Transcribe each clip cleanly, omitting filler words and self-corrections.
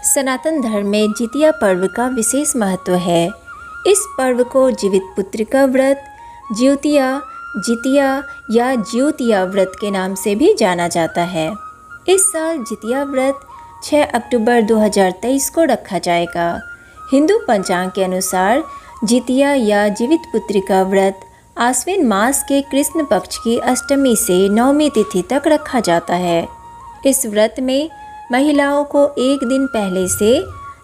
सनातन धर्म में जितिया पर्व का विशेष महत्व है। इस पर्व को जीवित पुत्र का व्रत, ज्योतिया, जितिया या ज्योतिया व्रत के नाम से भी जाना जाता है। इस साल जितिया व्रत 6 अक्टूबर 2023 को रखा जाएगा। हिंदू पंचांग के अनुसार जितिया या जीवित पुत्र का व्रत आश्विन मास के कृष्ण पक्ष की अष्टमी से नवमी तिथि तक रखा जाता है। इस व्रत में महिलाओं को एक दिन पहले से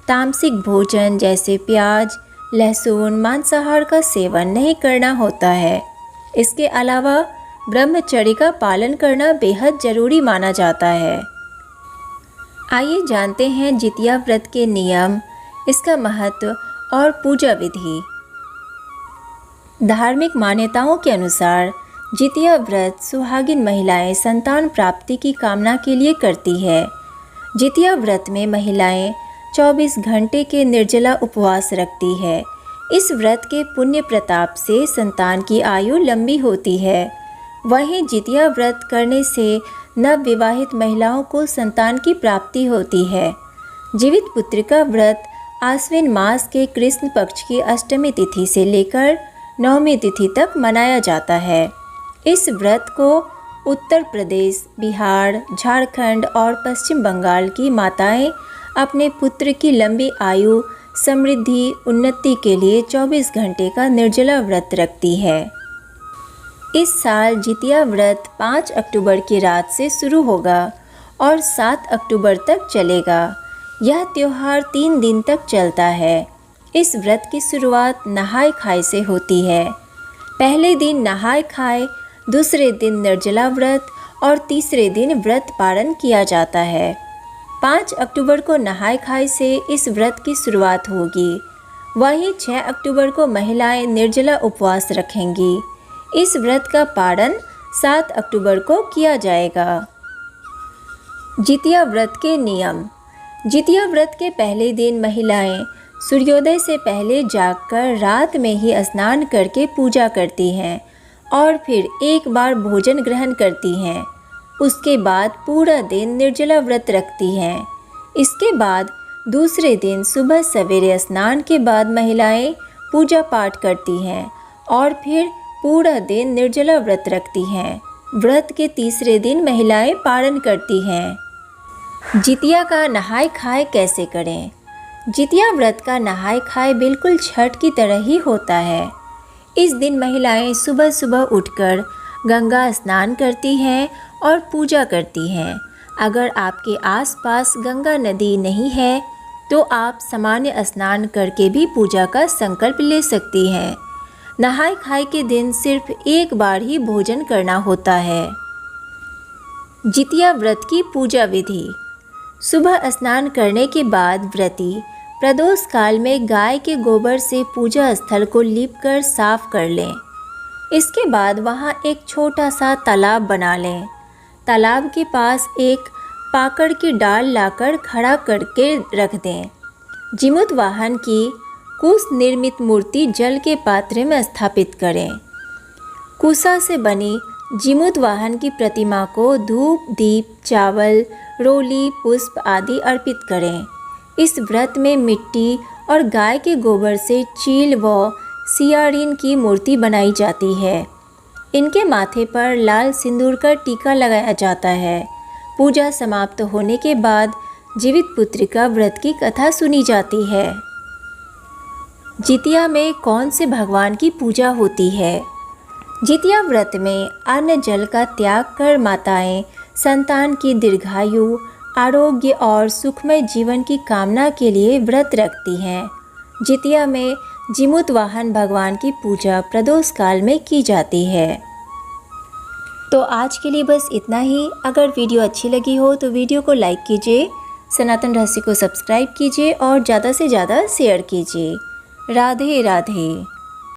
तामसिक भोजन जैसे प्याज, लहसुन, मांसाहार का सेवन नहीं करना होता है। इसके अलावा ब्रह्मचर्य का पालन करना बेहद जरूरी माना जाता है। आइए जानते हैं जितिया व्रत के नियम, इसका महत्व और पूजा विधि। धार्मिक मान्यताओं के अनुसार जितिया व्रत सुहागिन महिलाएं संतान प्राप्ति की कामना के लिए करती है। जितिया व्रत में महिलाएं 24 घंटे के निर्जला उपवास रखती है। इस व्रत के पुण्य प्रताप से संतान की आयु लंबी होती है। वहीं जितिया व्रत करने से नवविवाहित महिलाओं को संतान की प्राप्ति होती है। जीवित पुत्र का व्रत आश्विन मास के कृष्ण पक्ष की अष्टमी तिथि से लेकर नवमी तिथि तक मनाया जाता है। इस व्रत को उत्तर प्रदेश, बिहार, झारखंड और पश्चिम बंगाल की माताएं अपने पुत्र की लंबी आयु, समृद्धि, उन्नति के लिए 24 घंटे का निर्जला व्रत रखती है। इस साल जितिया व्रत 5 अक्टूबर की रात से शुरू होगा और 7 अक्टूबर तक चलेगा। यह त्यौहार 3 दिन तक चलता है। इस व्रत की शुरुआत नहाय खाए से होती है। पहले दिन नहाय खाए, दूसरे दिन निर्जला व्रत और तीसरे दिन व्रत पारण किया जाता है। 5 अक्टूबर को नहाय खाए से इस व्रत की शुरुआत होगी। वहीं 6 अक्टूबर को महिलाएं निर्जला उपवास रखेंगी। इस व्रत का पारण 7 अक्टूबर को किया जाएगा। जितिया व्रत के नियम। जितिया व्रत के पहले दिन महिलाएं सूर्योदय से पहले जागकर रात में ही स्नान करके पूजा करती हैं और फिर एक बार भोजन ग्रहण करती हैं। उसके बाद पूरा दिन निर्जला व्रत रखती हैं। इसके बाद दूसरे दिन सुबह सवेरे स्नान के बाद महिलाएं पूजा पाठ करती हैं और फिर पूरा दिन निर्जला व्रत रखती हैं। व्रत के तीसरे दिन महिलाएं पारण करती हैं। जितिया का नहाय खाए कैसे करें? जितिया व्रत का नहाय खाए बिल्कुल छठ की तरह ही होता है। इस दिन महिलाएं सुबह सुबह उठकर गंगा स्नान करती हैं और पूजा करती हैं। अगर आपके आसपास गंगा नदी नहीं है तो आप सामान्य स्नान करके भी पूजा का संकल्प ले सकती हैं। नहाय खाए के दिन सिर्फ एक बार ही भोजन करना होता है। जितिया व्रत की पूजा विधि। सुबह स्नान करने के बाद व्रती प्रदोष काल में गाय के गोबर से पूजा स्थल को लीपकर साफ कर लें। इसके बाद वहाँ एक छोटा सा तालाब बना लें। तालाब के पास एक पाकड़ की डाल लाकर खड़ा करके रख दें। जीमूत वाहन की कुश निर्मित मूर्ति जल के पात्र में स्थापित करें। कुशा से बनी जीमूत वाहन की प्रतिमा को धूप, दीप, चावल, रोली, पुष्प आदि अर्पित करें। इस व्रत में मिट्टी और गाय के गोबर से चील व सियारिन की मूर्ति बनाई जाती है। इनके माथे पर लाल सिंदूर का टीका लगाया जाता है। पूजा समाप्त होने के बाद जीवित पुत्र का व्रत की कथा सुनी जाती है। जितिया में कौन से भगवान की पूजा होती है? जितिया व्रत में अन्न जल का त्याग कर माताएं संतान की दीर्घायु, आरोग्य और सुखमय जीवन की कामना के लिए व्रत रखती हैं। जितिया में जीमूत वाहन भगवान की पूजा प्रदोष काल में की जाती है। तो आज के लिए बस इतना ही। अगर वीडियो अच्छी लगी हो तो वीडियो को लाइक कीजिए, सनातन रहस्य को सब्सक्राइब कीजिए और ज़्यादा से ज़्यादा शेयर कीजिए। राधे राधे।